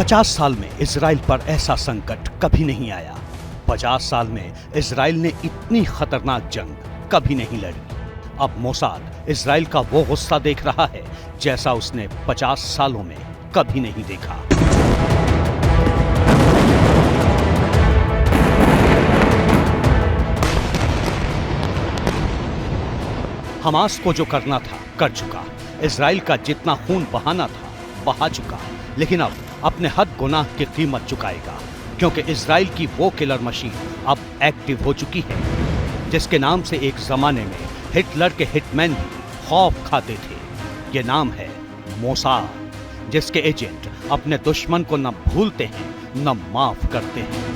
50 साल में इजराइल पर ऐसा संकट कभी नहीं आया। 50 साल में इजराइल ने इतनी खतरनाक जंग कभी नहीं लड़ी। अब मोसाद इजराइल का वो गुस्सा देख रहा है जैसा उसने 50 सालों में कभी नहीं देखा। हमास को जो करना था कर चुका। इजराइल का जितना खून बहाना था बहा चुका, लेकिन अब अपने हद गुनाह की कीमत चुकाएगा, क्योंकि इजराइल की वो किलर मशीन अब एक्टिव हो चुकी है जिसके नाम से एक जमाने में हिटलर के हिटमैन भी खौफ खाते थे। ये नाम है मोसाद, जिसके एजेंट अपने दुश्मन को न भूलते हैं न माफ करते हैं।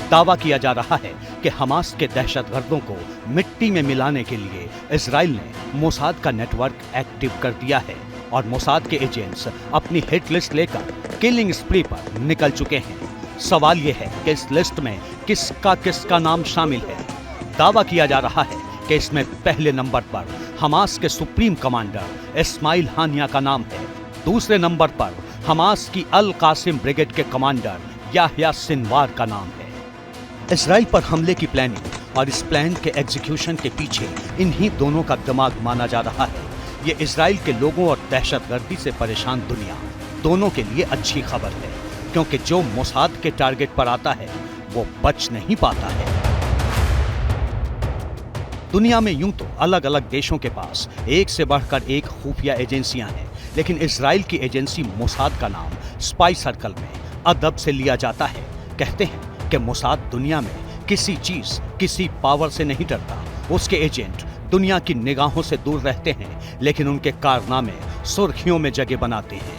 दावा किया जा रहा है कि हमास के दहशतगर्दों को मिट्टी में मिलाने के लिए इजराइल ने मोसाद का नेटवर्क एक्टिव कर दिया है और मोसाद के एजेंट्स अपनी हिट लिस्ट लेकर किलिंग स्प्री पर निकल चुके हैं। सवाल यह है कि इस लिस्ट में किसका नाम शामिल है। दावा किया जा रहा है कि इसमें पहले नंबर पर हमास के सुप्रीम कमांडर इस्माइल हानिया का नाम है। दूसरे नंबर पर हमास की अल कासिम ब्रिगेड के कमांडर याह्या सिनवार का नाम है। इजराइल पर हमले की प्लानिंग और इस प्लान के एग्जीक्यूशन के पीछे इन्हीं दोनों का दिमाग माना जा रहा है। ये इजराइल के लोगों और दहशतगर्दी से परेशान दुनिया दोनों के लिए अच्छी खबर है, क्योंकि जो मोसाद के टारगेट पर आता है वो बच नहीं पाता है। दुनिया में यूं तो अलग अलग देशों के पास एक से बढ़कर एक खुफिया एजेंसियां हैं, लेकिन इजराइल की एजेंसी मोसाद का नाम स्पाई सर्कल में अदब से लिया जाता है। कहते हैं कि मोसाद दुनिया में किसी चीज किसी पावर से नहीं डरता। उसके एजेंट दुनिया की निगाहों से दूर रहते हैं, लेकिन उनके कारनामे सुर्खियों में जगह बनाते हैं।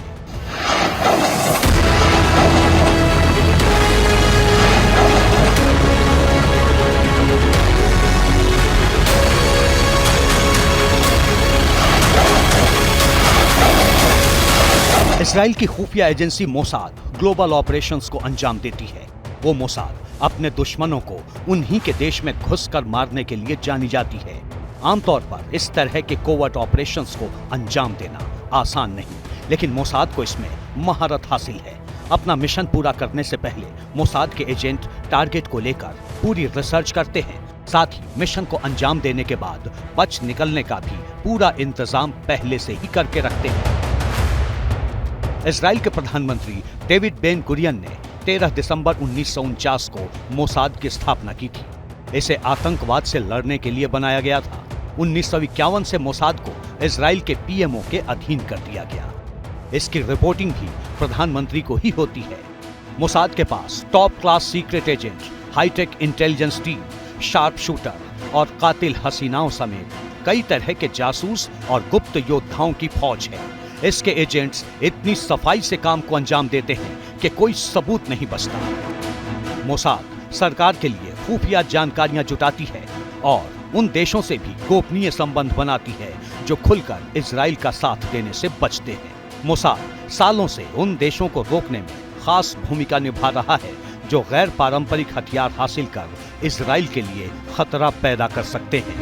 इजराइल की खुफिया एजेंसी मोसाद ग्लोबल ऑपरेशंस को अंजाम देती है। वो मोसाद अपने दुश्मनों को उन्हीं के देश में घुसकर मारने के लिए जानी जाती है। आमतौर पर इस तरह के कोवर्ट ऑपरेशंस को अंजाम देना आसान नहीं, लेकिन मोसाद को इसमें महारत हासिल है। अपना मिशन पूरा करने से पहले मोसाद के एजेंट टारगेट को लेकर पूरी रिसर्च करते हैं। साथ ही मिशन को अंजाम देने के बाद बच निकलने का भी पूरा इंतजाम पहले से ही करके रखते हैं। इजराइल के प्रधानमंत्री डेविड बेन गुरियन ने 13 दिसंबर 1949 को मोसाद की स्थापना की थी। इसे आतंकवाद से लड़ने के लिए बनाया गया था। 1951 से मोसाद को इजराइल के पीएमओ के अधीन कर दिया गया। इसकी रिपोर्टिंग भी प्रधानमंत्री को ही होती है। मोसाद के पास top class secret agent, high tech intelligence team, sharp shooter और कातिल हसीनाओं समेत कई तरह के जासूस और गुप्त योद्धाओं की फौज है। इसके एजेंट्स इतनी सफाई से काम को अंजाम देते हैं कि कोई सबूत नहीं बचता। मोसाद सरकार के लिए खुफिया जानकारियां जुटाती है और उन देशों से भी गोपनीय संबंध बनाती है जो खुलकर इजराइल का साथ देने से बचते हैं। मोसाद सालों से उन देशों को रोकने में खास भूमिका निभा रहा है जो गैर पारंपरिक हथियार हासिल कर इजराइल के लिए खतरा पैदा कर सकते हैं।